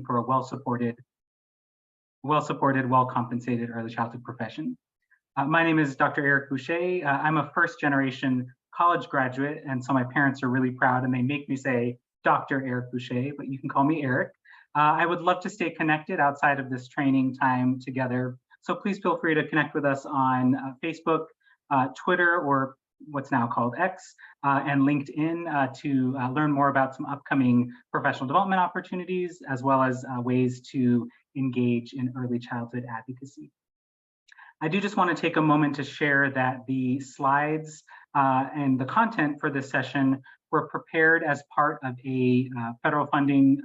for a well-supported, well-compensated early childhood profession. My name is Dr. Eric Bucher. I'm a first-generation college graduate, and so my parents are really proud, and they make me say Dr. Eric Bucher, but you can call me Eric. I would love to stay connected outside of this training time together, so please feel free to connect with us on Facebook, Twitter, or what's now called X, and LinkedIn to learn more about some upcoming professional development opportunities, as well as ways to engage in early childhood advocacy. I do just want to take a moment to share that the slides and the content for this session were prepared as part of a federal funding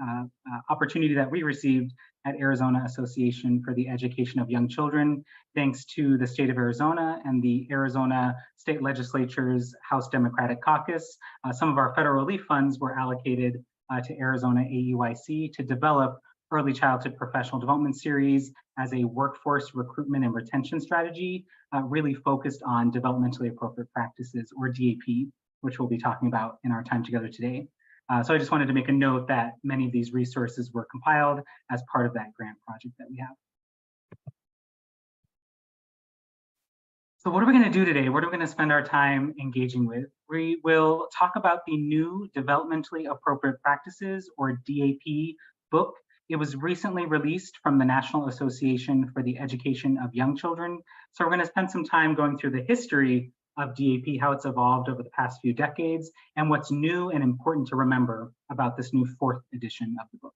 opportunity that we received at Arizona Association for the Education of Young Children, thanks to the state of Arizona and the Arizona State Legislature's House Democratic Caucus. Some of our federal relief funds were allocated to Arizona AEYC to develop Early Childhood Professional Development Series as a workforce recruitment and retention strategy, really focused on developmentally appropriate practices, or DAP, which we'll be talking about in our time together today. So I just wanted to make a note that many of these resources were compiled as part of that grant project that we have. So what are we going to do today? What are we going to spend our time engaging with? We will talk about the new Developmentally Appropriate Practices, or DAP, book. It was recently released from the National Association for the Education of Young Children. So we're going to spend some time going through the history of DAP, how it's evolved over the past few decades, and what's new and important to remember about this new 4th edition of the book.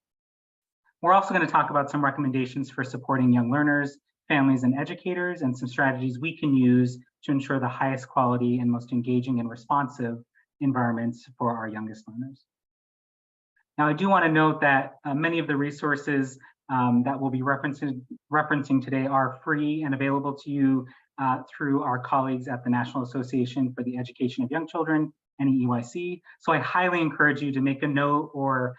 We're also going to talk about some recommendations for supporting young learners, families, and educators, and some strategies we can use to ensure the highest quality and most engaging and responsive environments for our youngest learners. Now, I do want to note that many of the resources that we'll be referencing today are free and available to you through our colleagues at the National Association for the Education of Young Children, NAEYC. So I highly encourage you to make a note or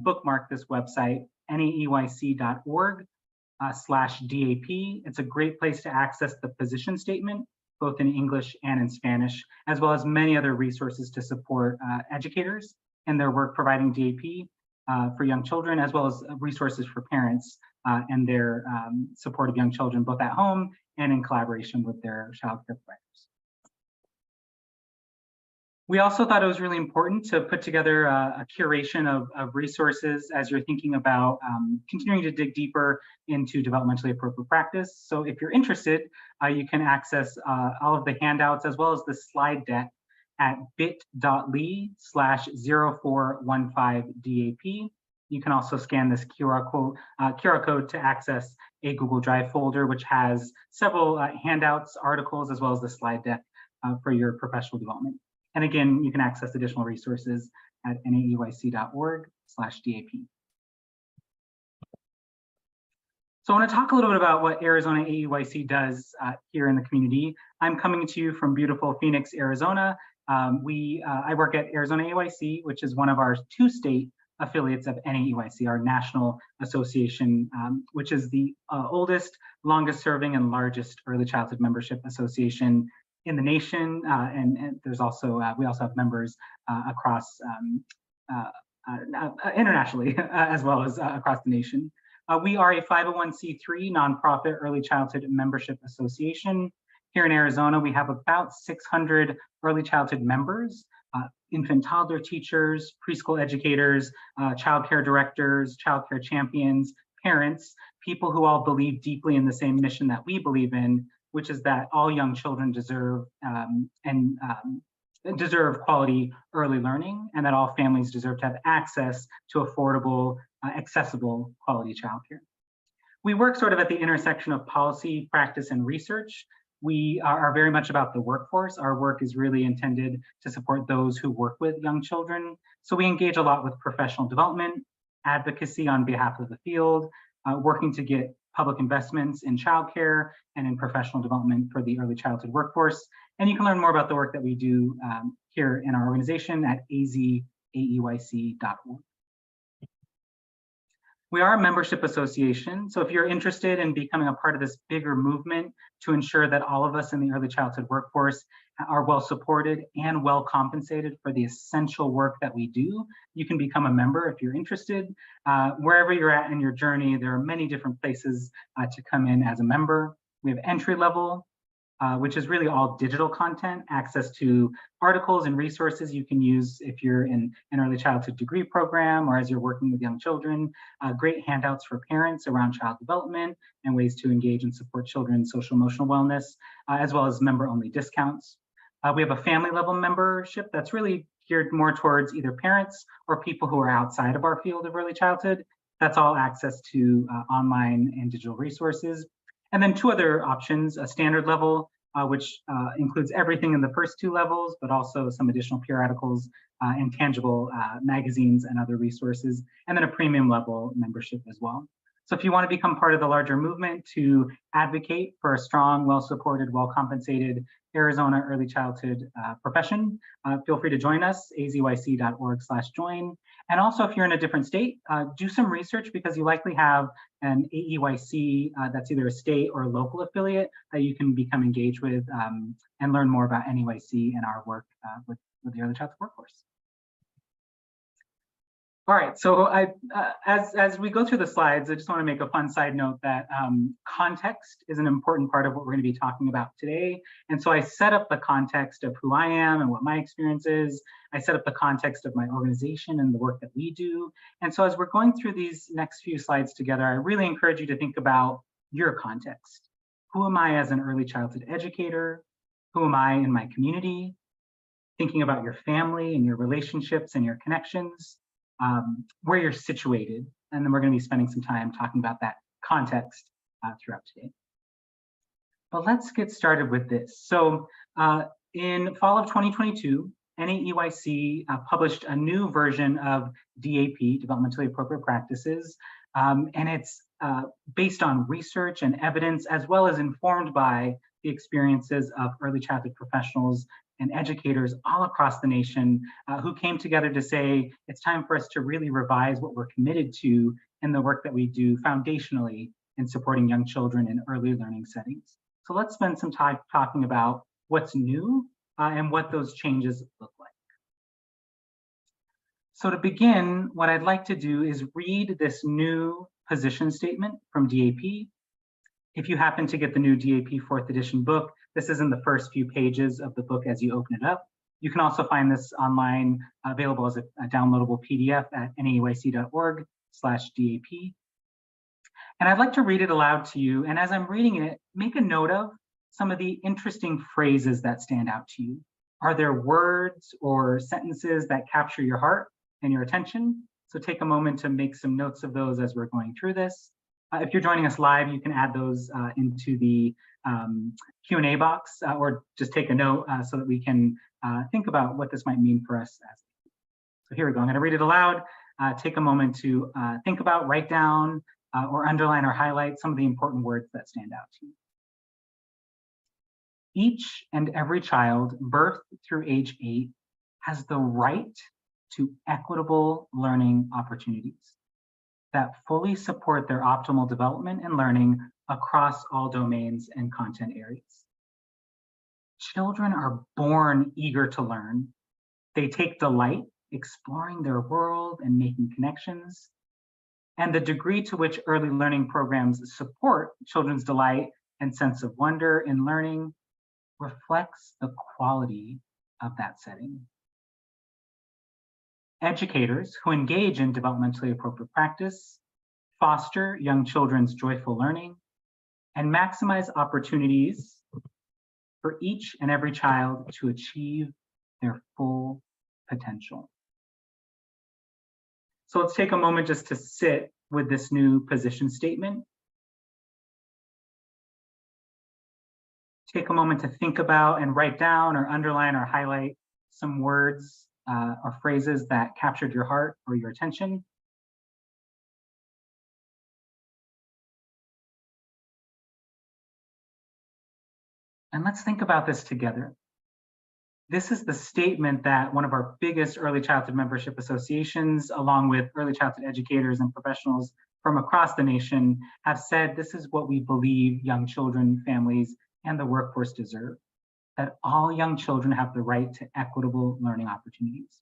bookmark this website, naeyc.org/DAP. It's a great place to access the position statement, both in English and in Spanish, as well as many other resources to support educators and their work providing DAP for young children, as well as resources for parents and their support of young children, both at home and in collaboration with their child care providers. We also thought it was really important to put together a curation of resources as you're thinking about continuing to dig deeper into developmentally appropriate practice. So if you're interested, you can access all of the handouts as well as the slide deck at bit.ly/0415DAP. You can also scan this QR code to access a Google Drive folder, which has several handouts, articles, as well as the slide deck for your professional development. And again, you can access additional resources at naeyc.org/DAP. So I want to talk a little bit about what Arizona AEYC does here in the community. I'm coming to you from beautiful Phoenix, Arizona. I work at Arizona AEYC, which is one of our 2 state affiliates of NAEYC, our national association, which is the oldest, longest serving, and largest early childhood membership association in the nation. And there's also, we also have members across internationally, as well as across the nation. We are a 501c3 nonprofit early childhood membership association. Here in Arizona, we have about 600 early childhood members, infant toddler teachers, preschool educators, child care directors, child care champions, parents, people who all believe deeply in the same mission that we believe in, which is that all young children deserve quality early learning, and that all families deserve to have access to affordable, accessible quality childcare. We work sort of at the intersection of policy, practice, and research. We are very much about the workforce. Our work is really intended to support those who work with young children. So we engage a lot with professional development, advocacy on behalf of the field, working to get public investments in childcare and in professional development for the early childhood workforce. And you can learn more about the work that we do here in our organization at azaeyc.org. We are a membership association, so if you're interested in becoming a part of this bigger movement to ensure that all of us in the early childhood workforce are well supported and well compensated for the essential work that we do. You can become a member if you're interested. Wherever you're at in your journey, there are many different places to come in as a member. We have entry level, which is really all digital content, access to articles and resources you can use if you're in an early childhood degree program or as you're working with young children, great handouts for parents around child development and ways to engage and support children's social emotional wellness, as well as member-only discounts. We have a family level membership that's really geared more towards either parents or people who are outside of our field of early childhood. That's all access to online and digital resources. And then two other options, a standard level, which includes everything in the first two levels, but also some additional periodicals and tangible magazines and other resources, and then a premium level membership as well. So if you want to become part of the larger movement to advocate for a strong, well-supported, well-compensated Arizona early childhood profession, feel free to join us, azyc.org/join. And also, if you're in a different state, do some research because you likely have an AEYC that's either a state or a local affiliate that you can become engaged with and learn more about NAEYC and our work with the early childhood workforce. All right, so as we go through the slides, I just want to make a fun side note that context is an important part of what we're going to be talking about today. And so I set up the context of who I am and what my experience is. I set up the context of my organization and the work that we do. And so as we're going through these next few slides together, I really encourage you to think about your context. Who am I as an early childhood educator? Who am I in my community? Thinking about your family and your relationships and your connections. Where you're situated, and then we're going to be spending some time talking about that context throughout today. But let's get started with this. So in fall of 2022, NAEYC published a new version of DAP, Developmentally Appropriate Practices, and it's based on research and evidence, as well as informed by the experiences of early childhood professionals and educators all across the nation who came together to say, it's time for us to really revise what we're committed to in the work that we do foundationally in supporting young children in early learning settings. So let's spend some time talking about what's new and what those changes look like. So to begin, what I'd like to do is read this new position statement from DAP. If you happen to get the new DAP 4th edition book, this is in the first few pages of the book as you open it up. You can also find this online, available as a downloadable PDF at naeyc.org/DAP. And I'd like to read it aloud to you. And as I'm reading it, make a note of some of the interesting phrases that stand out to you. Are there words or sentences that capture your heart and your attention? So take a moment to make some notes of those as we're going through this. If you're joining us live, you can add those into the Q&A box or just take a note so that we can think about what this might mean for us. So here we go. I'm going to read it aloud. Take a moment to think about, write down, or underline or highlight some of the important words that stand out to you. Each and every child birth through age 8 has the right to equitable learning opportunities that fully support their optimal development and learning across all domains and content areas. Children are born eager to learn. They take delight exploring their world and making connections. And the degree to which early learning programs support children's delight and sense of wonder in learning reflects the quality of that setting. Educators who engage in developmentally appropriate practice foster young children's joyful learning and maximize opportunities for each and every child to achieve their full potential. So let's take a moment just to sit with this new position statement. Take a moment to think about and write down or underline or highlight some words or phrases that captured your heart or your attention. And let's think about this together. This is the statement that one of our biggest early childhood membership associations, along with early childhood educators and professionals from across the nation, have said this is what we believe young children, families, and the workforce deserve. that all young children have the right to equitable learning opportunities.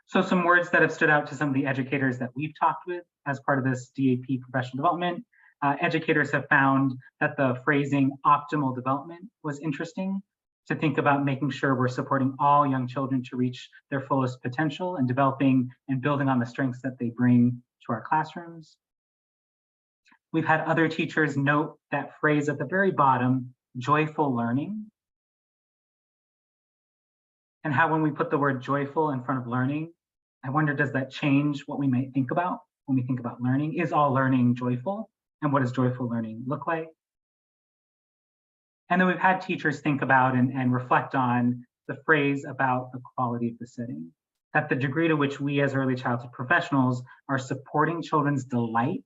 So some words that have stood out to some of the educators that we've talked with as part of this DAP professional development, educators have found that the phrasing optimal development was interesting, to think about making sure we're supporting all young children to reach their fullest potential and developing and building on the strengths that they bring to our classrooms. We've had other teachers note that phrase at the very bottom, joyful learning, and how when we put the word joyful in front of learning, I wonder, does that change what we might think about when we think about learning? Is all learning joyful? And what does joyful learning look like? And then we've had teachers think about and reflect on the phrase about the quality of the setting, that the degree to which we as early childhood professionals are supporting children's delight,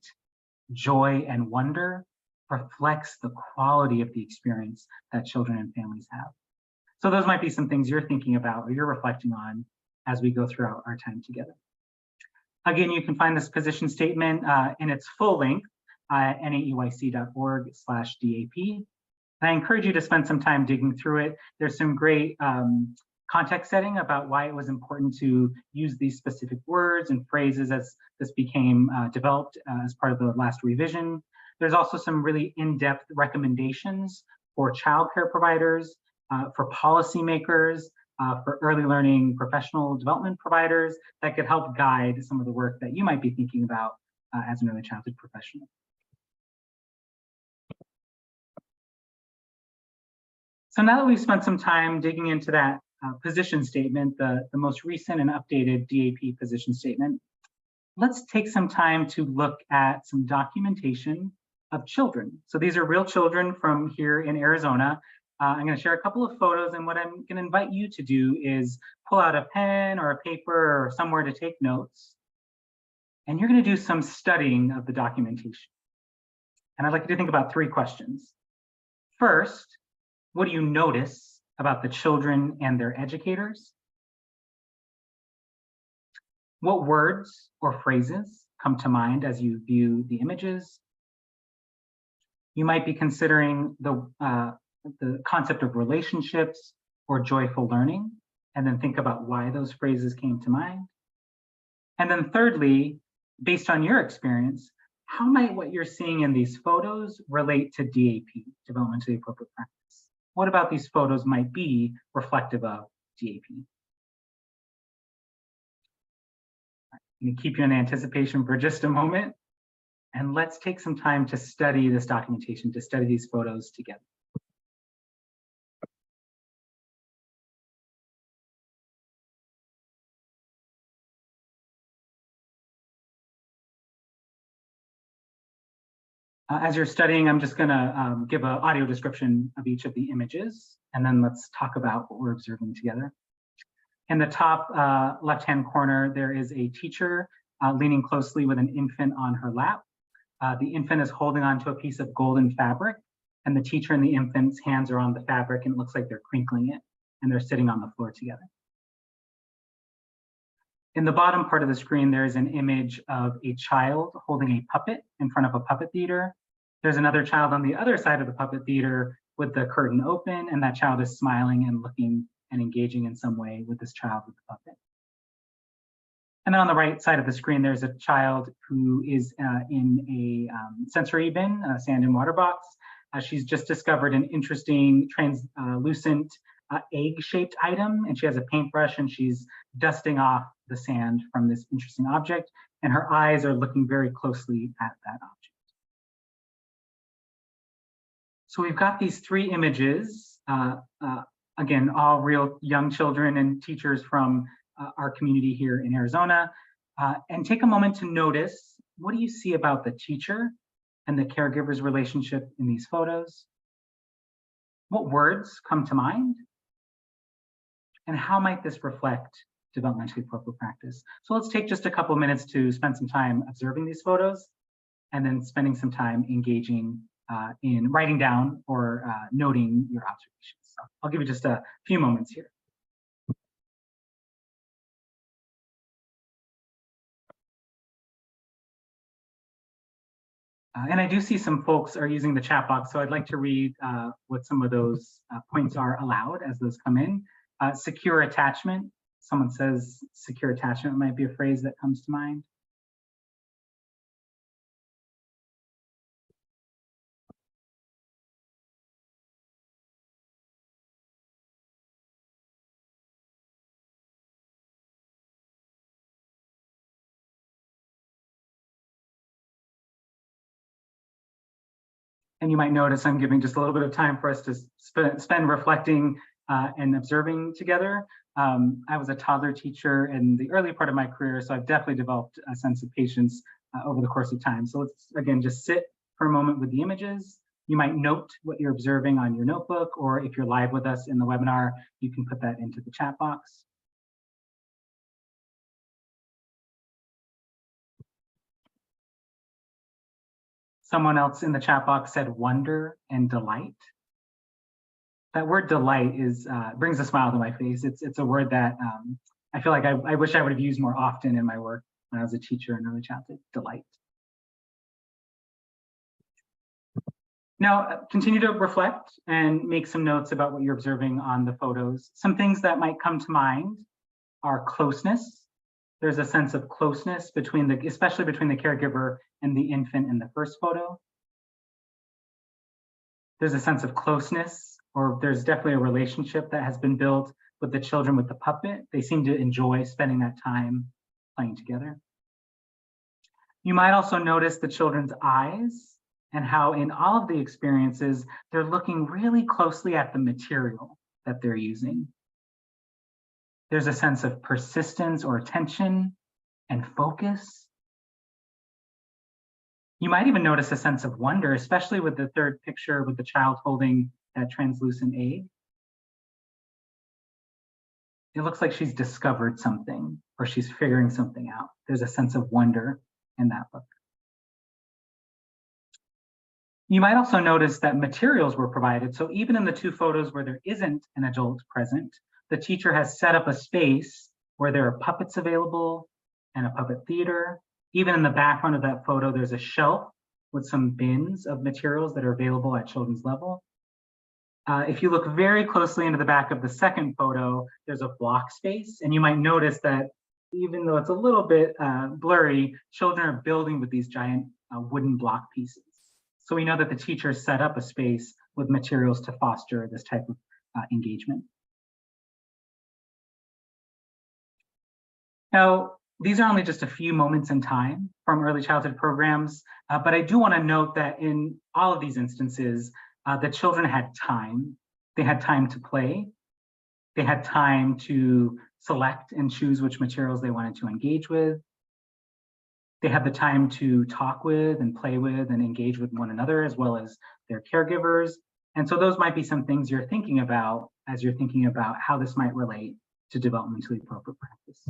joy, and wonder reflects the quality of the experience that children and families have. So those might be some things you're thinking about or you're reflecting on as we go throughout our time together. Again, you can find this position statement in its full length at naeyc.org/DAP. And I encourage you to spend some time digging through it. There's some great context setting about why it was important to use these specific words and phrases as this became developed as part of the last revision. There's also some really in-depth recommendations for childcare providers, for policymakers, for early learning professional development providers that could help guide some of the work that you might be thinking about as an early childhood professional. So now that we've spent some time digging into that position statement, the most recent and updated DAP position statement, let's take some time to look at some documentation of children. So these are real children from here in Arizona. I'm going to share a couple of photos, and what I'm going to invite you to do is pull out a pen or a paper or somewhere to take notes. And you're going to do some studying of the documentation. And I'd like you to think about 3 questions. First, what do you notice about the children and their educators? What words or phrases come to mind as you view the images? You might be considering the concept of relationships or joyful learning, and then think about why those phrases came to mind. And then thirdly, based on your experience, how might what you're seeing in these photos relate to DAP, developmentally appropriate practice? What about these photos might be reflective of DAP? I'm going to keep you in anticipation for just a moment, and let's take some time to study this documentation, to study these photos together. As you're studying, I'm just going to give an audio description of each of the images, and then let's talk about what we're observing together. In the top left-hand corner, there is a teacher leaning closely with an infant on her lap. The infant is holding onto a piece of golden fabric, and the teacher and the infant's hands are on the fabric, and it looks like they're crinkling it, and they're sitting on the floor together. In the bottom part of the screen, there is an image of a child holding a puppet in front of a puppet theater. There's another child on the other side of the puppet theater with the curtain open, and that child is smiling and looking and engaging in some way with this child with the puppet. And then on the right side of the screen, there's a child who is in a sensory bin, a sand and water box. She's just discovered an interesting translucent egg-shaped item, and she has a paintbrush and she's dusting off the sand from this interesting object, and her eyes are looking very closely at that object. So we've got these 3 images, again, all real young children and teachers from our community here in Arizona, and take a moment to notice, what do you see about the teacher and the caregiver's relationship in these photos? What words come to mind? And how might this reflect developmentally appropriate practice? So let's take just a couple of minutes to spend some time observing these photos, and then spending some time engaging in writing down or noting your observations. So I'll give you just a few moments here. And I do see some folks are using the chat box, so I'd like to read what some of those points are allowed as those come in. Secure attachment. Someone says secure attachment might be a phrase that comes to mind. And you might notice I'm giving just a little bit of time for us to spend reflecting and observing together. I was a toddler teacher in the early part of my career, so I've definitely developed a sense of patience over the course of time. So let's, again, just sit for a moment with the images. You might note what you're observing on your notebook, or if you're live with us in the webinar, you can put that into the chat box. Someone else in the chat box said wonder and delight. That word delight is brings a smile to my face. It's a word that I feel like I wish I would have used more often in my work when I was a teacher in early childhood. Delight. Now, continue to reflect and make some notes about what you're observing on the photos. Some things that might come to mind are closeness. There's a sense of closeness between especially between the caregiver and the infant in the first photo. There's a sense of closeness, or there's definitely a relationship that has been built with the children with the puppet. They seem to enjoy spending that time playing together. You might also notice the children's eyes and how in all of the experiences, they're looking really closely at the material that they're using. There's a sense of persistence or attention and focus. You might even notice a sense of wonder, especially with the third picture with the child holding that translucent egg. It looks like she's discovered something or she's figuring something out. There's a sense of wonder in that look. You might also notice that materials were provided. So even in the two photos where there isn't an adult present, the teacher has set up a space where there are puppets available and a puppet theater. Even in the background of that photo, there's a shelf with some bins of materials that are available at children's level. If you look very closely into the back of the second photo, there's a block space, and you might notice that even though it's a little bit blurry, children are building with these giant wooden block pieces. So we know that the teacher set up a space with materials to foster this type of engagement. Now, these are only just a few moments in time from early childhood programs, but I do want to note that in all of these instances, the children had time. They had time to play. They had time to select and choose which materials they wanted to engage with. They had the time to talk with and play with and engage with one another as well as their caregivers. And so those might be some things you're thinking about as you're thinking about how this might relate to developmentally appropriate practice.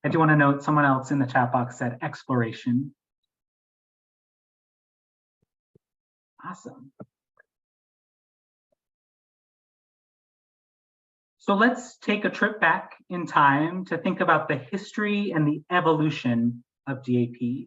I do want to note someone else in the chat box said exploration. Awesome. So let's take a trip back in time to think about the history and the evolution of DAP.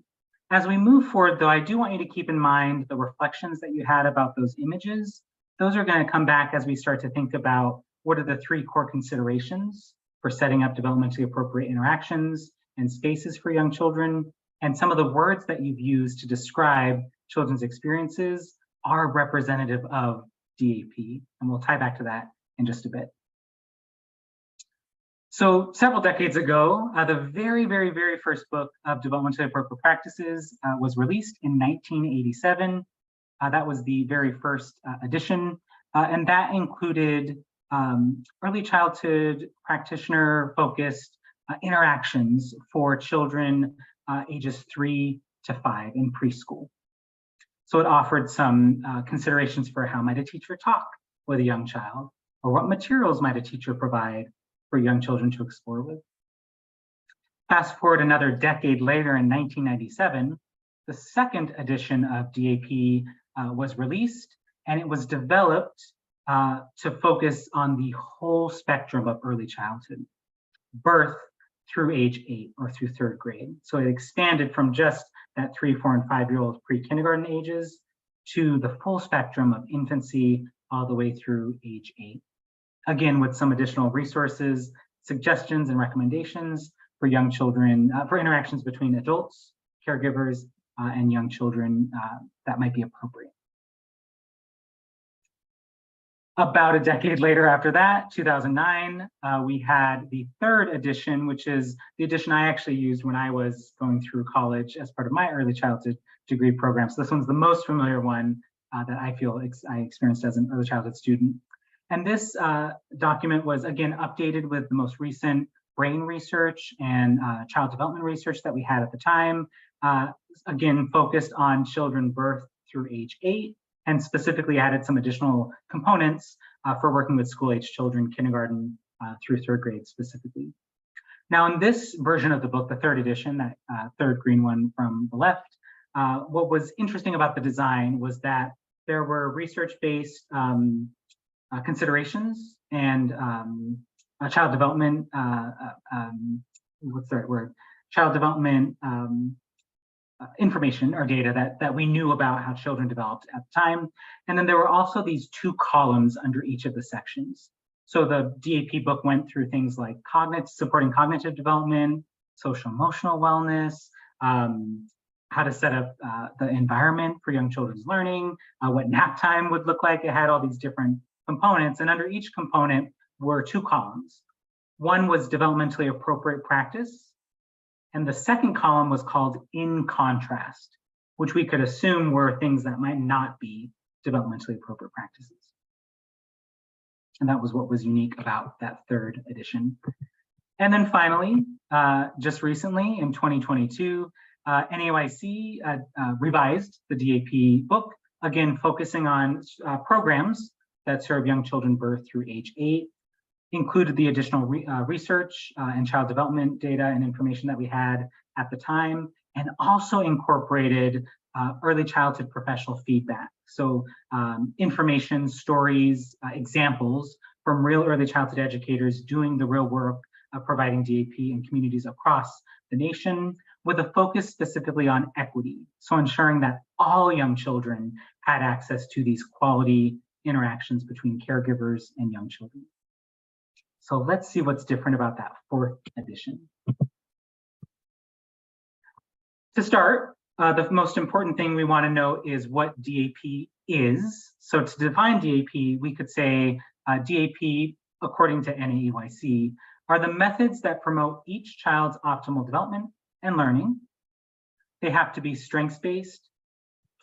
As we move forward, though, I do want you to keep in mind the reflections that you had about those images. Those are going to come back as we start to think about what are the three core considerations for setting up developmentally appropriate interactions and spaces for young children. And some of the words that you've used to describe children's experiences are representative of DAP. And we'll tie back to that in just a bit. So several decades ago, the very, very, very first book of developmentally appropriate practices was released in 1987. That was the very first edition, and that included early childhood practitioner-focused interactions for children ages 3 to 5 in preschool. So it offered some considerations for how might a teacher talk with a young child, or what materials might a teacher provide for young children to explore with. Fast forward another decade later in 1997, the second edition of DAP was released, and it was developed to focus on the whole spectrum of early childhood, birth through age 8 or through 3rd grade. So it expanded from just that 3, 4, and 5-year-old pre-kindergarten ages to the full spectrum of infancy all the way through age 8. Again, with some additional resources, suggestions, and recommendations for young children, for interactions between adults, caregivers, and young children that might be appropriate. About a decade later after that, 2009, we had the 3rd edition, which is the edition I actually used when I was going through college as part of my early childhood degree program. So this one's the most familiar one that I feel I experienced as an early childhood student. And this document was, again, updated with the most recent brain research and child development research that we had at the time, again, focused on children birth through age 8, and specifically added some additional components for working with school-age children, kindergarten through 3rd grade specifically. Now, in this version of the book, the 3rd edition, that 3rd green one from the left, what was interesting about the design was that there were research-based considerations and child development, what's the right word? Child development information or data that we knew about how children developed at the time. And then there were also these 2 columns under each of the sections. So the DAP book went through things like supporting cognitive development, social emotional wellness, how to set up the environment for young children's learning, what nap time would look like. It had all these different components, and under each component were 2 columns. One was developmentally appropriate practice, and the second column was called in contrast, which we could assume were things that might not be developmentally appropriate practices. And that was what was unique about that 3rd edition. And then finally, just recently in 2022, NAEYC revised the DAP book, again, focusing on programs that serve young children birth through age 8, included the additional research and child development data and information that we had at the time, and also incorporated early childhood professional feedback. So information, stories, examples from real early childhood educators doing the real work of providing DAP in communities across the nation, with a focus specifically on equity. So ensuring that all young children had access to these quality interactions between caregivers and young children. So let's see what's different about that 4th edition. To start, the most important thing we want to know is what DAP is. So to define DAP, we could say DAP, according to NAEYC, are the methods that promote each child's optimal development and learning. They have to be strengths-based,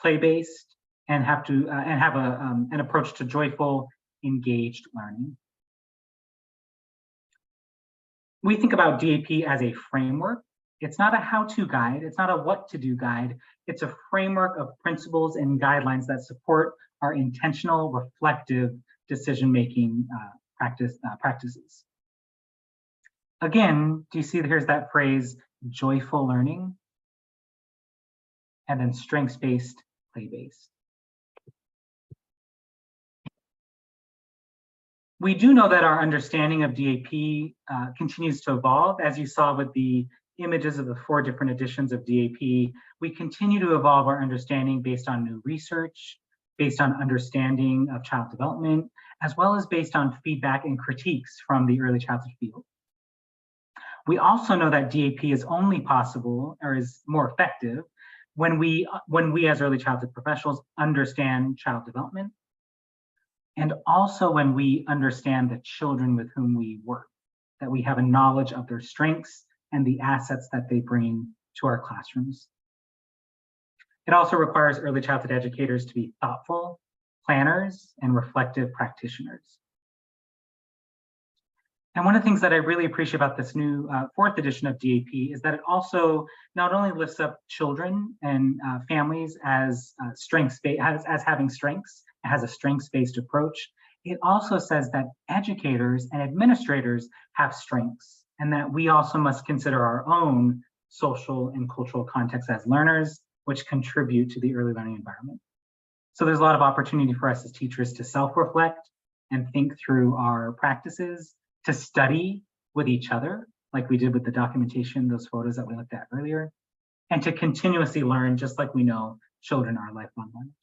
play-based, and have an approach to joyful, engaged learning. We think about DAP as a framework. It's not a how-to guide. It's not a what-to-do guide. It's a framework of principles and guidelines that support our intentional, reflective decision-making practices. Again, do you see here's that phrase, joyful learning, and then strengths-based, play-based. We do know that our understanding of DAP continues to evolve. As you saw with the images of the 4 different editions of DAP, we continue to evolve our understanding based on new research, based on understanding of child development, as well as based on feedback and critiques from the early childhood field. We also know that DAP is only possible or is more effective when we as early childhood professionals understand child development, and also when we understand the children with whom we work, that we have a knowledge of their strengths and the assets that they bring to our classrooms. It also requires early childhood educators to be thoughtful, planners, and reflective practitioners. And one of the things that I really appreciate about this new 4th edition of DAP is that it also not only lifts up children and families as having strengths, it has a strengths-based approach. It also says that educators and administrators have strengths, and that we also must consider our own social and cultural context as learners, which contribute to the early learning environment. So there's a lot of opportunity for us as teachers to self-reflect and think through our practices, to study with each other, like we did with the documentation, those photos that we looked at earlier, and to continuously learn, just like we know children are lifelong learners.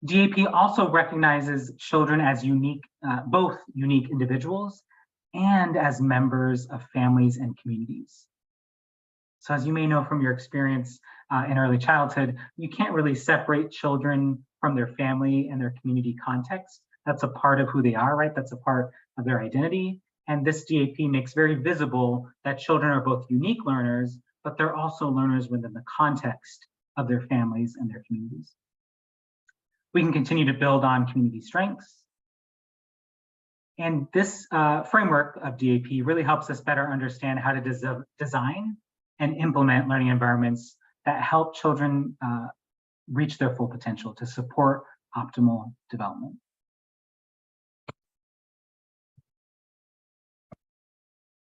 DAP also recognizes children as unique, both unique individuals and as members of families and communities. So as you may know from your experience in early childhood, you can't really separate children from their family and their community context. That's a part of who they are, right? That's a part of their identity. And this DAP makes very visible that children are both unique learners, but they're also learners within the context of their families and their communities. We can continue to build on community strengths. And this framework of DAP really helps us better understand how to design and implement learning environments that help children reach their full potential to support optimal development.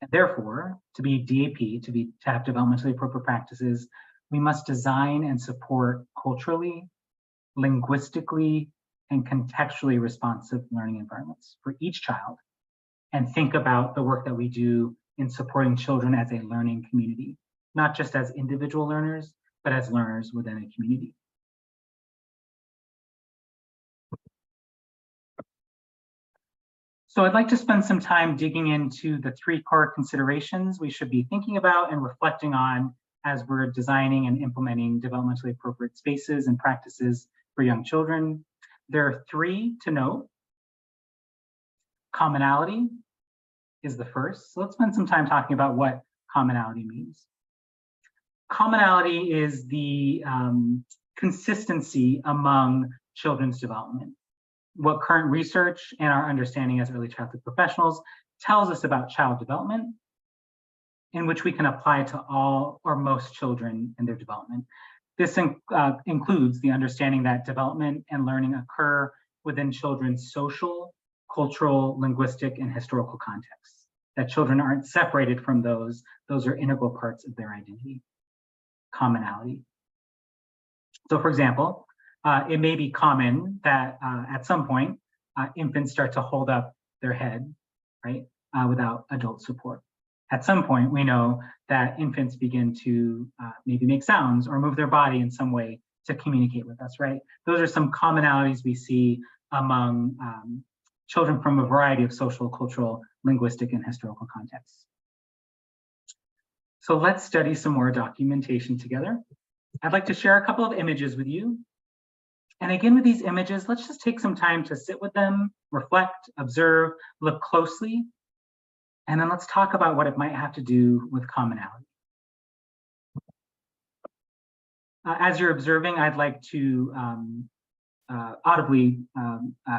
And therefore, to be DAP, to have developmentally appropriate practices, we must design and support culturally, linguistically, and contextually responsive learning environments for each child, and think about the work that we do in supporting children as a learning community, not just as individual learners, but as learners within a community. So I'd like to spend some time digging into the 3 core considerations we should be thinking about and reflecting on as we're designing and implementing developmentally appropriate spaces and practices for young children. There are 3 to note. Commonality is the first. So let's spend some time talking about what commonality means. Commonality is the consistency among children's development. What current research and our understanding as early childhood professionals tells us about child development, in which we can apply to all or most children in their development. This includes the understanding that development and learning occur within children's social, cultural, linguistic, and historical contexts, that children aren't separated from those are integral parts of their identity. Commonality. So for example, it may be common that at some point, infants start to hold up their head, right, without adult support. At some point, we know that infants begin to maybe make sounds or move their body in some way to communicate with us, right? Those are some commonalities we see among children from a variety of social, cultural, linguistic, and historical contexts. So let's study some more documentation together. I'd like to share a couple of images with you. And again, with these images, let's just take some time to sit with them, reflect, observe, look closely, and then let's talk about what it might have to do with commonality. As you're observing, I'd like to audibly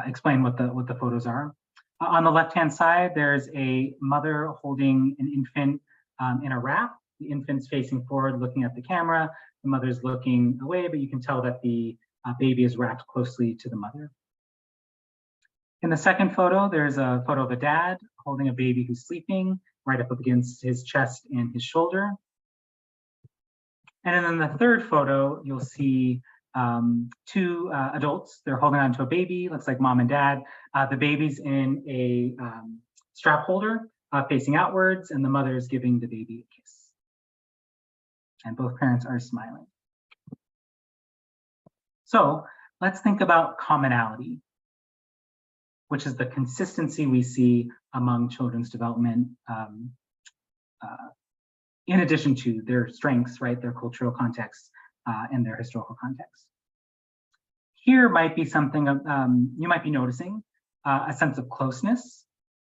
explain what the photos are. On the left-hand side, there's a mother holding an infant in a wrap. The infant's facing forward, looking at the camera. The mother's looking away, but you can tell that the baby is wrapped closely to the mother. In the second photo, there's a photo of a dad holding a baby who's sleeping right up against his chest and his shoulder. And then in the third photo, you'll see 2 adults. They're holding on to a baby, looks like mom and dad. The baby's in a strap holder facing outwards, and the mother is giving the baby a kiss. And both parents are smiling. So let's think about commonality, which is the consistency we see among children's development in addition to their strengths, right, their cultural context and their historical context. Here might be something you might be noticing, a sense of closeness,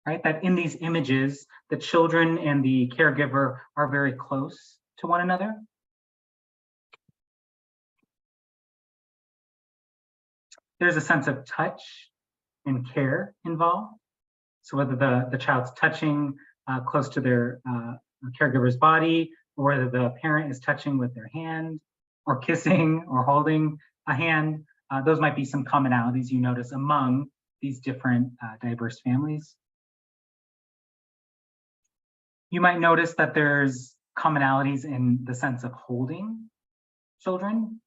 right, that in these images, the children and the caregiver are very close to one another. There's a sense of touch and care involved. So whether the child's touching close to their caregiver's body, or whether the parent is touching with their hand, or kissing or holding a hand, those might be some commonalities you notice among these different diverse families. You might notice that there's commonalities in the sense of holding children,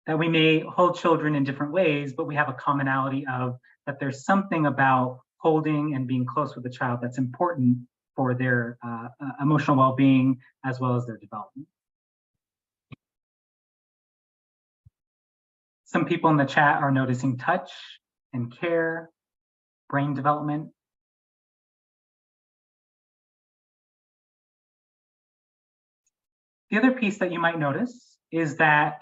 that we may hold children in different ways, but we have a commonality of that there's something about holding and being close with the child that's important for their emotional well-being as well as their development. Some people in the chat are noticing touch and care, brain development. The other piece that you might notice is that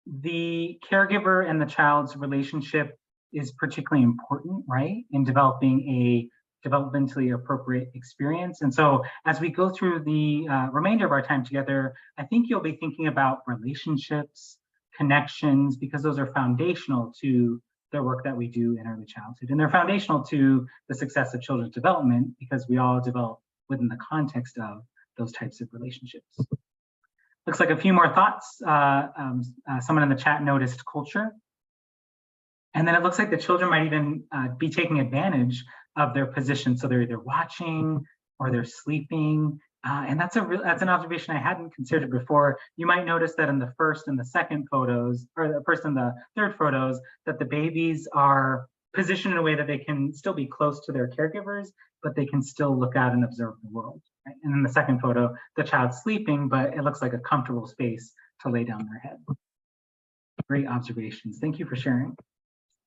the caregiver and the child's relationship is particularly important, right, in developing a developmentally appropriate experience. And so as we go through the remainder of our time together, I think you'll be thinking about relationships, connections, because those are foundational to the work that we do in early childhood. And they're foundational to the success of children's development because we all develop within the context of those types of relationships. Looks like a few more thoughts. Someone in the chat noticed culture. And then it looks like the children might even be taking advantage of their position. So they're either watching or they're sleeping. And that's an observation I hadn't considered before. You might notice that in the first and the second photos, or the first and the third photos, that the babies are positioned in a way that they can still be close to their caregivers, but they can still look out and observe the world. Right? And in the second photo, the child's sleeping, but it looks like a comfortable space to lay down their head. Great observations. Thank you for sharing.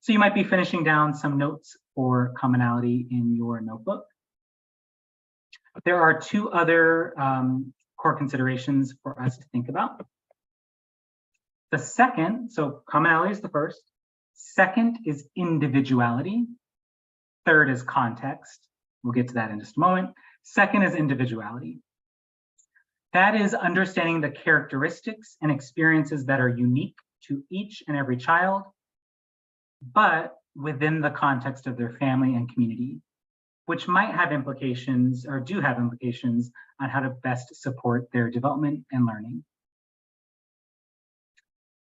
So you might be finishing down some notes for commonality in your notebook. There are two other core considerations for us to think about. The second, so commonality is the first. Second is individuality. Third is context. We'll get to that in just a moment. Second is individuality. That is understanding the characteristics and experiences that are unique to each and every child, but within the context of their family and community, which might have implications or do have implications on how to best support their development and learning.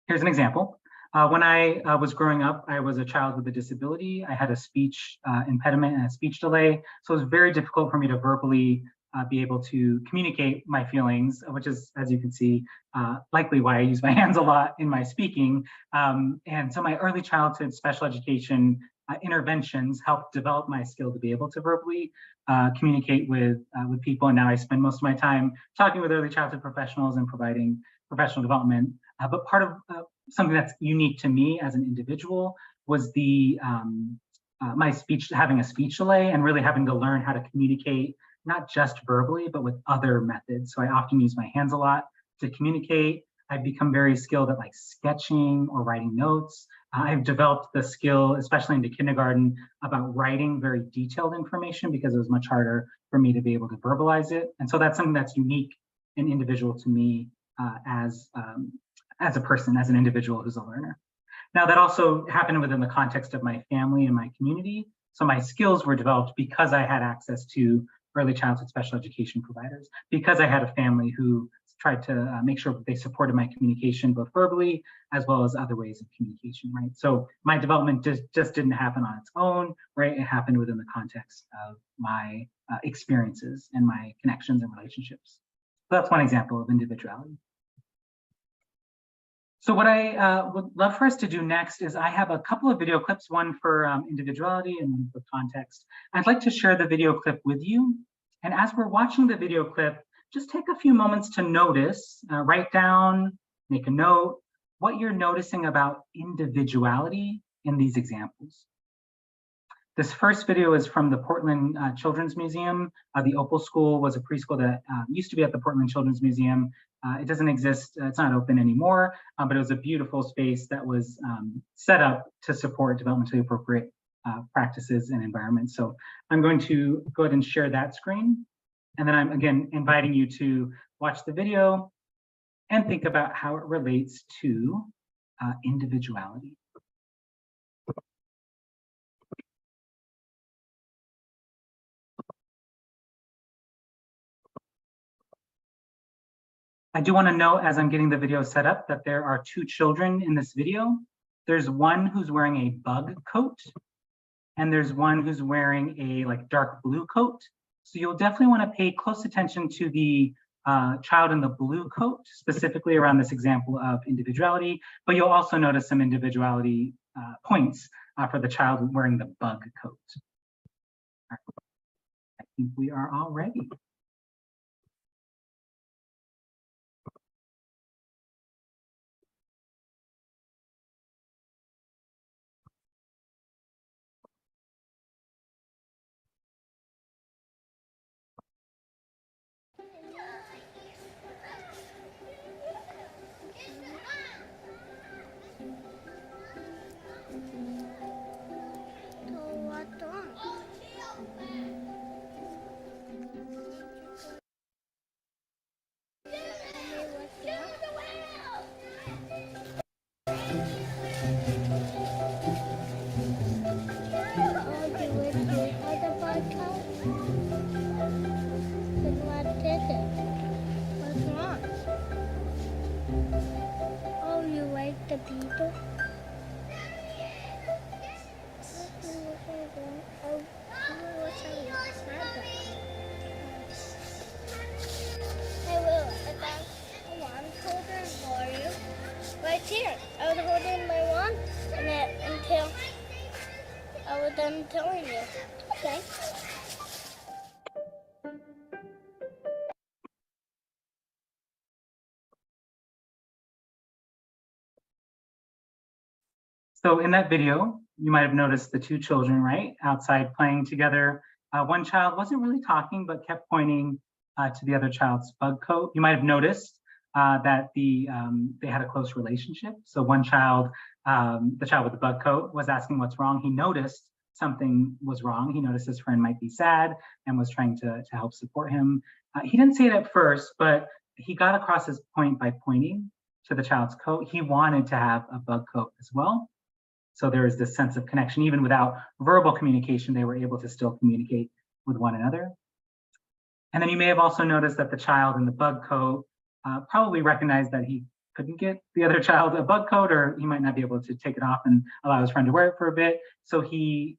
Here's an example. When I was growing up, I was a child with a disability. I had a speech impediment and a speech delay. So it was very difficult for me to verbally be able to communicate my feelings, which is, as you can see, likely why I use my hands a lot in my speaking. And so my early childhood special education interventions helped develop my skill to be able to verbally communicate with people. And now I spend most of my time talking with early childhood professionals and providing professional development. But part of something that's unique to me as an individual was the my speech, having a speech delay and really having to learn how to communicate, not just verbally, but with other methods. So I often use my hands a lot to communicate. I've become very skilled at like sketching or writing notes. I've developed the skill, especially into kindergarten, about writing very detailed information because it was much harder for me to be able to verbalize it. And so that's something that's unique and individual to me as a person, as an individual who's a learner. Now that also happened within the context of my family and my community. So my skills were developed because I had access to early childhood special education providers, because I had a family who tried to make sure that they supported my communication both verbally as well as other ways of communication, right? So my development just didn't happen on its own, right? It happened within the context of my experiences and my connections and relationships. So that's one example of individuality. So what I would love for us to do next is I have a couple of video clips, one for individuality and one for context. I'd like to share the video clip with you. And as we're watching the video clip, just take a few moments to notice, write down, make a note, what you're noticing about individuality in these examples. This first video is from the Portland Children's Museum. The Opal School was a preschool that used to be at the Portland Children's Museum. It doesn't exist, it's not open anymore, but it was a beautiful space that was set up to support developmentally appropriate practices and environments. So I'm going to go ahead and share that screen. And then I'm again inviting you to watch the video and think about how it relates to individuality. I do want to note as I'm getting the video set up that there are two children in this video. There's one who's wearing a bug coat and there's one who's wearing a like dark blue coat. So you'll definitely want to pay close attention to the child in the blue coat, specifically around this example of individuality, but you'll also notice some individuality points for the child wearing the bug coat. I think we are all ready. The people. I will. I got a wand holder for you. Right here. I was holding my wand until I was done telling you. Okay. So in that video, you might have noticed the two children, right, outside playing together. One child wasn't really talking, but kept pointing to the other child's bug coat. You might have noticed that they had a close relationship. So one child, the child with the bug coat, was asking what's wrong. He noticed something was wrong. He noticed his friend might be sad and was trying to help support him. He didn't say it at first, but he got across his point by pointing to the child's coat. He wanted to have a bug coat as well. So there is this sense of connection. Even without verbal communication, they were able to still communicate with one another. And then you may have also noticed that the child in the bug coat probably recognized that he couldn't get the other child a bug coat, or he might not be able to take it off and allow his friend to wear it for a bit. So he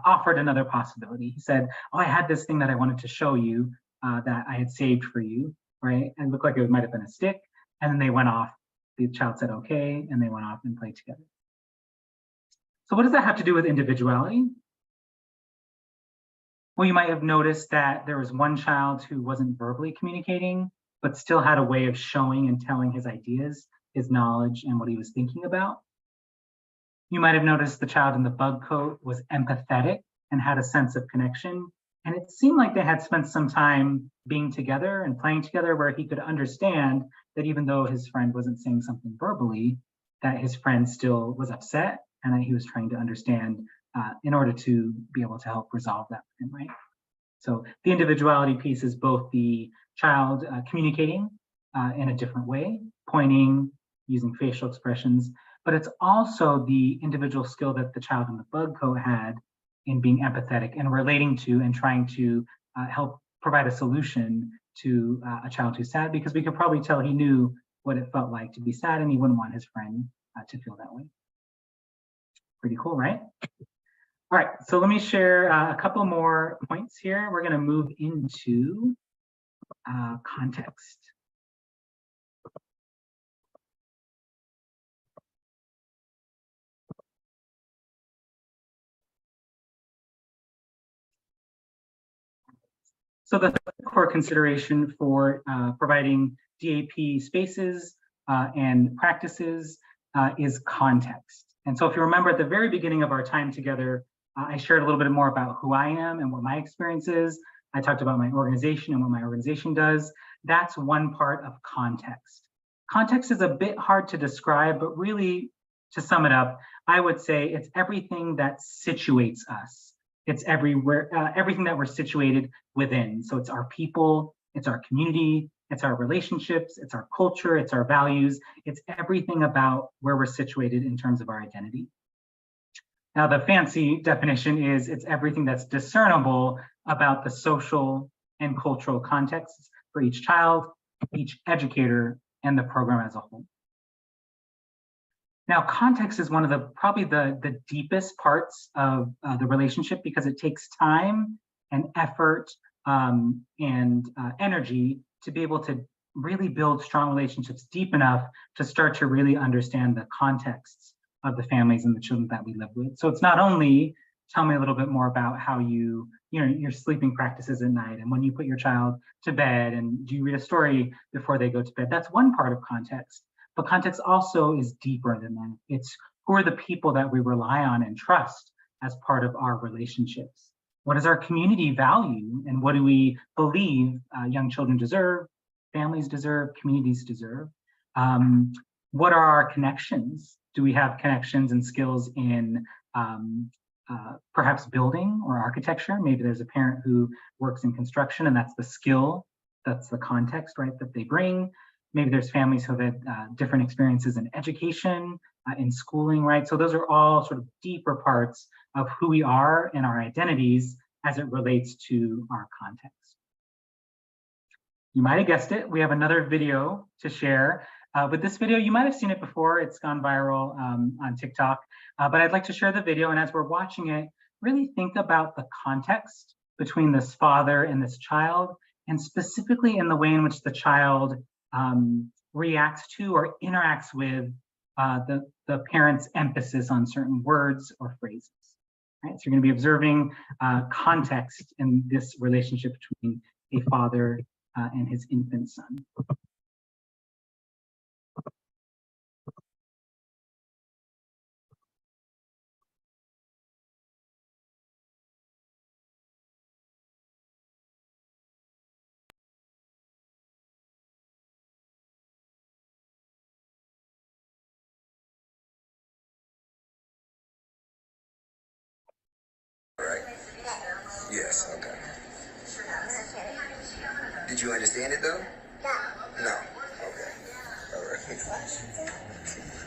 offered another possibility. He said, oh, I had this thing that I wanted to show you that I had saved for you, right? And it looked like it might have been a stick. And then they went off. The child said, okay, and they went off and played together. So what does that have to do with individuality? Well, you might have noticed that there was one child who wasn't verbally communicating, but still had a way of showing and telling his ideas, his knowledge, and what he was thinking about. You might have noticed the child in the bug coat was empathetic and had a sense of connection. And it seemed like they had spent some time being together and playing together, where he could understand that even though his friend wasn't saying something verbally, that his friend still was upset and that he was trying to understand in order to be able to help resolve that with him, right? So the individuality piece is both the child communicating in a different way, pointing, using facial expressions, but it's also the individual skill that the child in the bug coat had in being empathetic and relating to and trying to help provide a solution to a child who's sad, because we could probably tell he knew what it felt like to be sad and he wouldn't want his friend to feel that way. Pretty cool, right? All right, so let me share a couple more points here. We're gonna move into context. So the core consideration for providing DAP spaces and practices is context. And so if you remember at the very beginning of our time together, I shared a little bit more about who I am and what my experience is. I talked about my organization and what my organization does. That's one part of context. Context is a bit hard to describe, but really, to sum it up, I would say it's everything that situates us. It's everywhere, everything that we're situated within. So it's our people, it's our community, it's our relationships, it's our culture, it's our values, it's everything about where we're situated in terms of our identity. Now, the fancy definition is it's everything that's discernible about the social and cultural contexts for each child, each educator, and the program as a whole. Now, context is one of the probably the deepest parts of the relationship, because it takes time and effort and energy to be able to really build strong relationships deep enough to start to really understand the contexts of the families and the children that we live with. So it's not only tell me a little bit more about how your sleeping practices at night, and when you put your child to bed, and do you read a story before they go to bed? That's one part of context. But context also is deeper than that. It's who are the people that we rely on and trust as part of our relationships? What does our community value, and what do we believe young children deserve, families deserve, communities deserve? What are our connections? Do we have connections and skills in perhaps building or architecture? Maybe there's a parent who works in construction, and that's the skill, that's the context, right, that they bring. Maybe there's families who have had different experiences in education, in schooling, right? So those are all sort of deeper parts of who we are and our identities as it relates to our context. You might have guessed it, we have another video to share. But this video, you might have seen it before, it's gone viral on TikTok, but I'd like to share the video, and as we're watching it, really think about the context between this father and this child, and specifically in the way in which the child reacts to or interacts with the parent's emphasis on certain words or phrases. Right? So you're going to be observing context in this relationship between a father and his infant son. Right? Yes, okay. Did you understand it though? No. No. Okay. All right.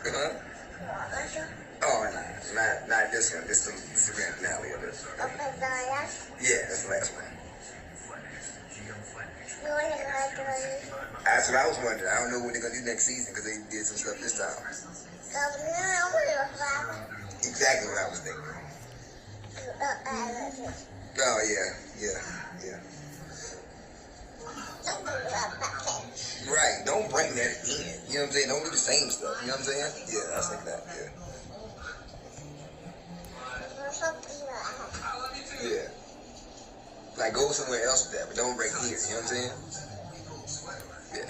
Huh? Oh, no. Not this one. This is the grand finale of it. Yeah, that's the last one. That's what I was wondering. I don't know what they're gonna do next season because they did some stuff this time. Exactly what I was thinking. Oh yeah. Right, don't bring that in. You know what I'm saying? Don't do the same stuff. You know what I'm saying? Yeah, I was thinking that. Yeah. Yeah. Like go somewhere else with that, but don't bring it here. You know what I'm saying? Yeah.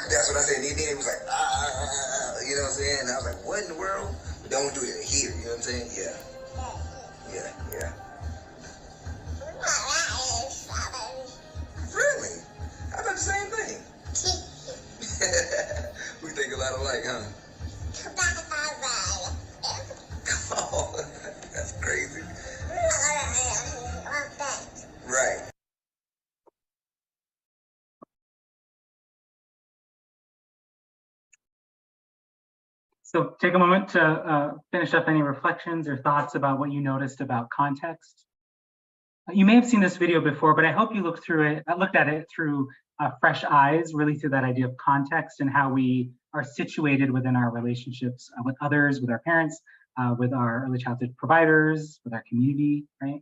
That's what I said. Then it was like, you know what I'm saying? And I was like, what in the world? But don't do it here. You know what I'm saying? Yeah. Really? I thought the same thing. We think a lot alike, huh? Come on. That's crazy. Right. So take a moment to finish up any reflections or thoughts about what you noticed about context. You may have seen this video before, but I hope you looked at it through fresh eyes, really through that idea of context and how we are situated within our relationships with others, with our parents, with our early childhood providers, with our community, right?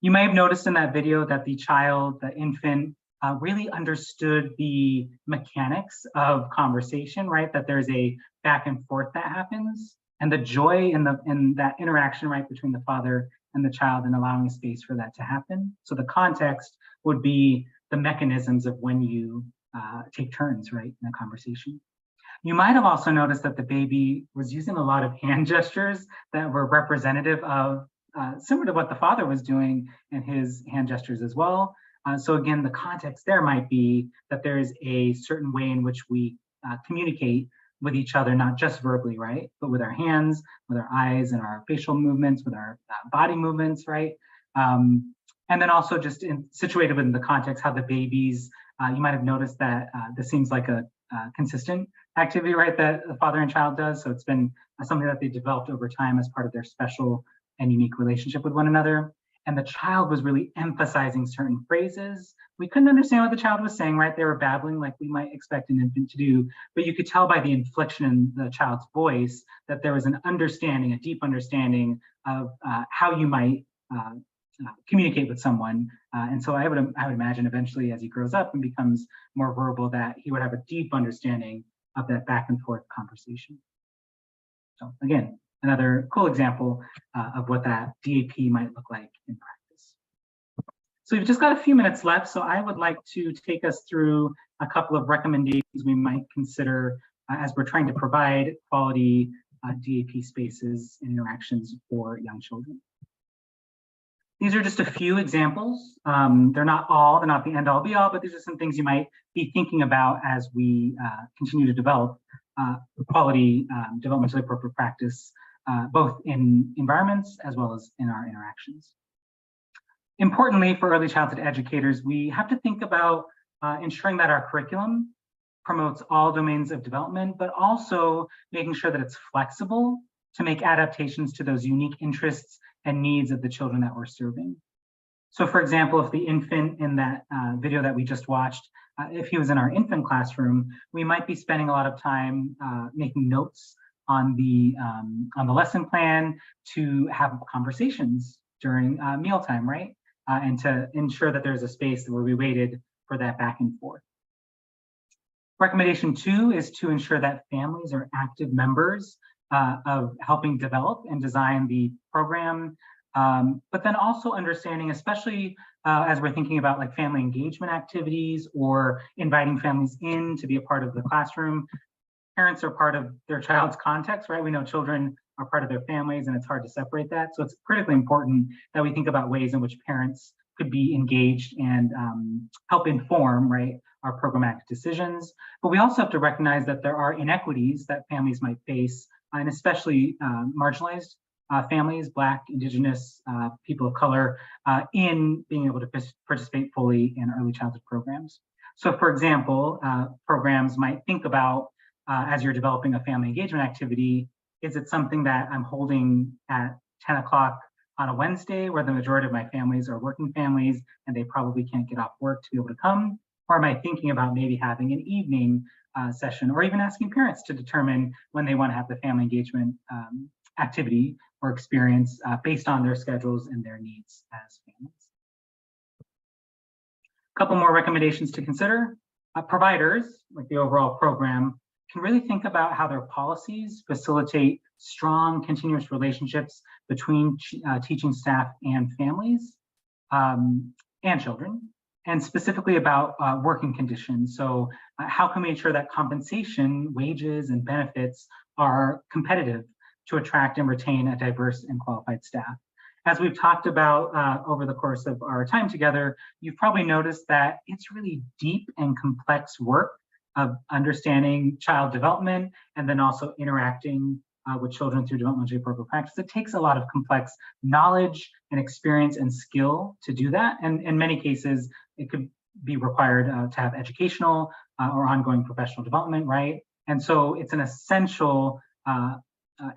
You may have noticed in that video that the child, the infant, really understood the mechanics of conversation, right? That there's a back and forth that happens, and the joy in that interaction, right, between the father and the child, and allowing space for that to happen. So the context would be the mechanisms of when you take turns, right, in a conversation. You might have also noticed that the baby was using a lot of hand gestures that were representative of similar to what the father was doing in his hand gestures as well. So again, the context there might be that there's a certain way in which we communicate with each other, not just verbally, right? But with our hands, with our eyes and our facial movements, with our body movements, right? And then also just situated within the context, how the babies, you might have noticed that this seems like a consistent activity, right? That the father and child does. So it's been something that they developed over time as part of their special and unique relationship with one another. And the child was really emphasizing certain phrases. We couldn't understand what the child was saying, right? They were babbling like we might expect an infant to do, but you could tell by the inflection in the child's voice that there was an understanding, a deep understanding of how you might communicate with someone. And so I would imagine eventually as he grows up and becomes more verbal, that he would have a deep understanding of that back and forth conversation. So again, another cool example of what that DAP might look like in practice. So we've just got a few minutes left, so I would like to take us through a couple of recommendations we might consider as we're trying to provide quality DAP spaces and interactions for young children. These are just a few examples. They're not the end all be all, but these are some things you might be thinking about as we continue to develop quality developmentally appropriate practice, both in environments as well as in our interactions. Importantly, for early childhood educators, we have to think about ensuring that our curriculum promotes all domains of development, but also making sure that it's flexible to make adaptations to those unique interests and needs of the children that we're serving. So for example, if the infant in that video that we just watched, if he was in our infant classroom, we might be spending a lot of time making notes on the lesson plan to have conversations during mealtime, right? And to ensure that there's a space where we waited for that back and forth. Recommendation 2 is to ensure that families are active members of helping develop and design the program, but then also understanding, especially as we're thinking about like family engagement activities or inviting families in to be a part of the classroom. Parents are part of their child's context, right? We know children are part of their families and it's hard to separate that. So it's critically important that we think about ways in which parents could be engaged and help inform, right, our programmatic decisions. But we also have to recognize that there are inequities that families might face, and especially marginalized families, Black, Indigenous, people of color, in being able to participate fully in early childhood programs. So for example, programs might think about, as you're developing a family engagement activity, is it something that I'm holding at 10 o'clock on a Wednesday where the majority of my families are working families and they probably can't get off work to be able to come? Or am I thinking about maybe having an evening session, or even asking parents to determine when they want to have the family engagement activity or experience based on their schedules and their needs as families? A couple more recommendations to consider. Providers, like the overall program, can really think about how their policies facilitate strong continuous relationships between teaching staff and families and children, and specifically about working conditions. So how can we ensure that compensation, wages, and benefits are competitive to attract and retain a diverse and qualified staff? As we've talked about over the course of our time together, you've probably noticed that it's really deep and complex work of understanding child development and then also interacting with children through developmentally appropriate practice. It takes a lot of complex knowledge and experience and skill to do that. And in many cases, it could be required to have educational or ongoing professional development, right? And so it's an essential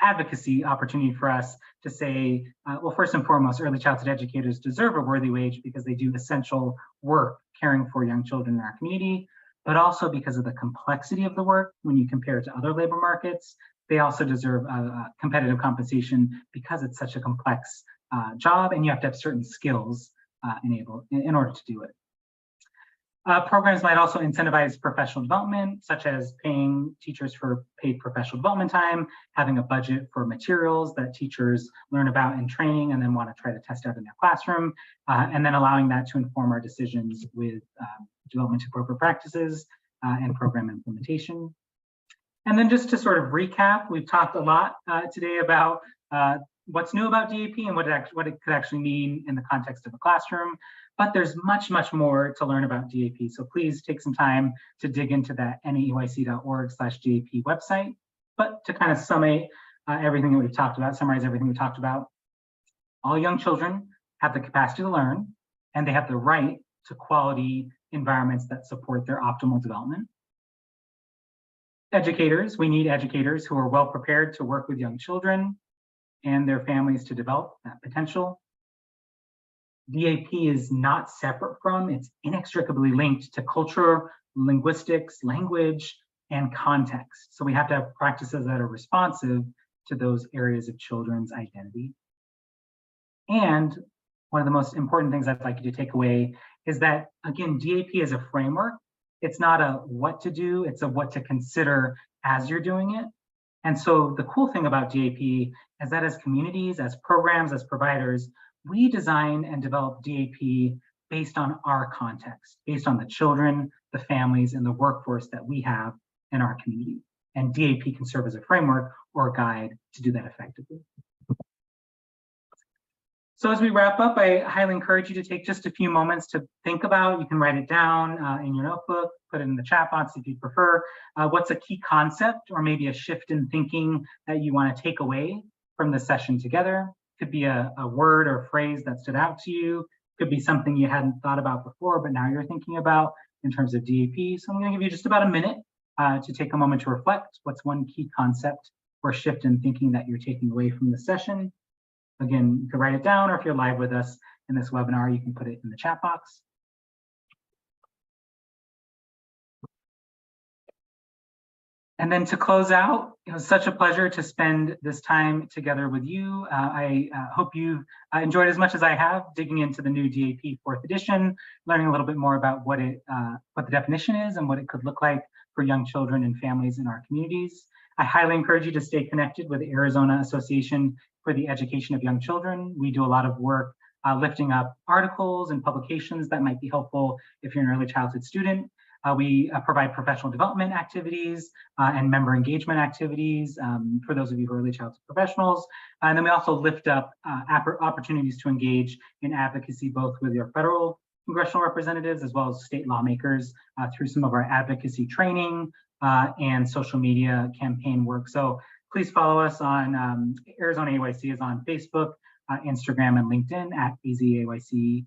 advocacy opportunity for us to say, well, first and foremost, early childhood educators deserve a worthy wage because they do essential work caring for young children in our community, but also because of the complexity of the work when you compare it to other labor markets. They also deserve competitive compensation because it's such a complex job and you have to have certain skills in order to do it. Programs might also incentivize professional development, such as paying teachers for paid professional development time, having a budget for materials that teachers learn about in training and then want to try to test out in their classroom, and then allowing that to inform our decisions with development appropriate practices and program implementation. And then just to sort of recap, we've talked a lot today about what's new about DAP and what it could actually mean in the context of a classroom. But there's much, much more to learn about DAP. So please take some time to dig into that naeyc.org/DAP website. But to kind of summarize everything that we've talked about, all young children have the capacity to learn, and they have the right to quality environments that support their optimal development. Educators, we need educators who are well prepared to work with young children and their families to develop that potential. DAP is not separate from, it's inextricably linked to culture, linguistics, language, and context. So we have to have practices that are responsive to those areas of children's identity. And one of the most important things I'd like you to take away is that, again, DAP is a framework. It's not a what to do, it's a what to consider as you're doing it. And so the cool thing about DAP is that as communities, as programs, as providers, we design and develop DAP based on our context, based on the children, the families, and the workforce that we have in our community. And DAP can serve as a framework or a guide to do that effectively. So as we wrap up, I highly encourage you to take just a few moments to think about. You can write it down in your notebook, put it in the chat box if you prefer. What's a key concept or maybe a shift in thinking that you want to take away from the session together? Could be a word or phrase that stood out to you. Could be something you hadn't thought about before, but now you're thinking about in terms of DAP. So I'm going to give you just about a minute to take a moment to reflect. What's one key concept or shift in thinking that you're taking away from the session? Again, you can write it down, or if you're live with us in this webinar, you can put it in the chat box. And then to close out, it was such a pleasure to spend this time together with you. I hope you've enjoyed as much as I have digging into the new DAP 4th edition, learning a little bit more about what the definition is and what it could look like for young children and families in our communities. I highly encourage you to stay connected with the Arizona Association for the Education of Young Children. We do a lot of work lifting up articles and publications that might be helpful if you're an early childhood student. We provide professional development activities and member engagement activities for those of you who are early childhood professionals. And then we also lift up opportunities to engage in advocacy, both with your federal congressional representatives as well as state lawmakers through some of our advocacy training and social media campaign work. So please follow us on Arizona AYC is on Facebook, Instagram, and LinkedIn at AZAYC.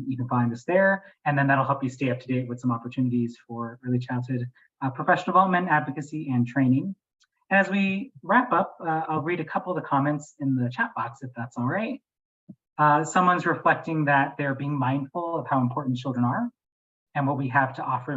You can find us there, and then that'll help you stay up to date with some opportunities for early childhood professional development, advocacy, and training. And as we wrap up, I'll read a couple of the comments in the chat box, if that's all right. Someone's reflecting that they're being mindful of how important children are and what we have to offer